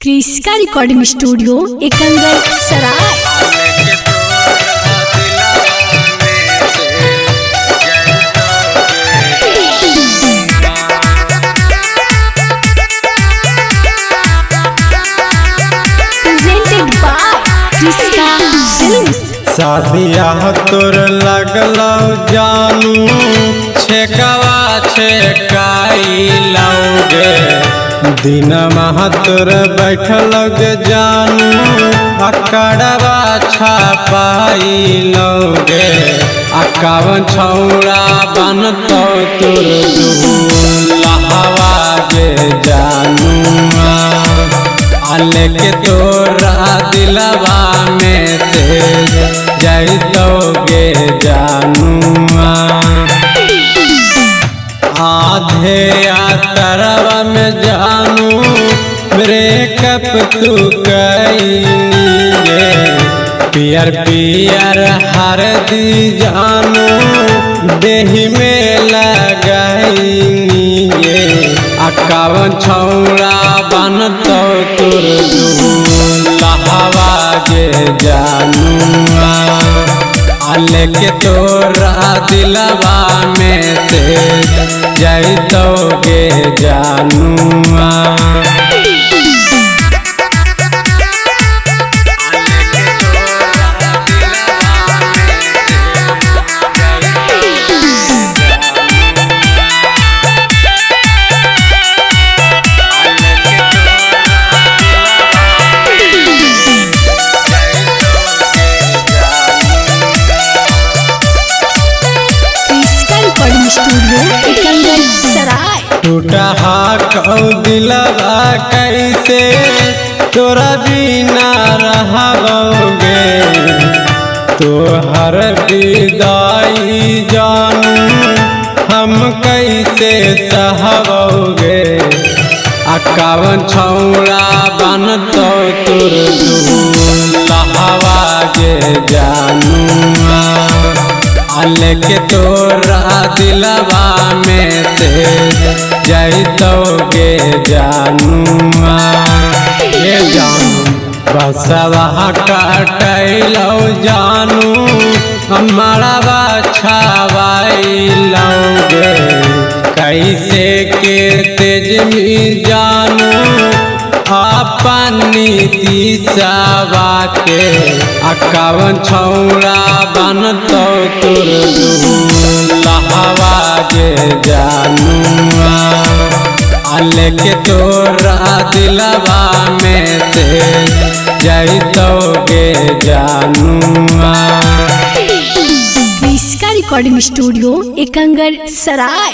क्रिस्का recording studio Ekangar सराय। Presented by Krishka films. शादिया तोर लगलौ जानू छेकवा छेकाई लौगे दिन तोर बैठल जानू अकड़वा छापाई लौगे अकावन छौड़ा बनतो तोर लहवा गे जानू लेके तोरा दिलवा में से जैतोगे जानुआ आधे यात्रवा में जानू ब्रेकअप तू कईनिए पियर पियर हरदी जानू देही में लगाईनिए अकावन छौड़ा बनतो तुर लहवा गे जानुआ लेके तोरा दिलवा में से जैतोगे जानुआ टूटा कौ दिलवा कैसे तोरा बिना रहबोगे तोहर विदाई जानू हम कैसे सहबोगे अकावन छौड़ा बनतो तुर लहवा गे जानूआ लेके तोरा दिलवा में से जैतोगे जानुआ ये जानू बसवा कटैलौ जानू हमारा छावाई लौगे कैसे के तेज में जानू अपन नीति सवा के अकावन छौड़ा बनतो तुर लहवा गे जानुआ लेके तोरा दिलवा में से जैतोगे जानुआ। क्रिस्का रिकॉर्डिंग स्टूडियो एकंगर सराय।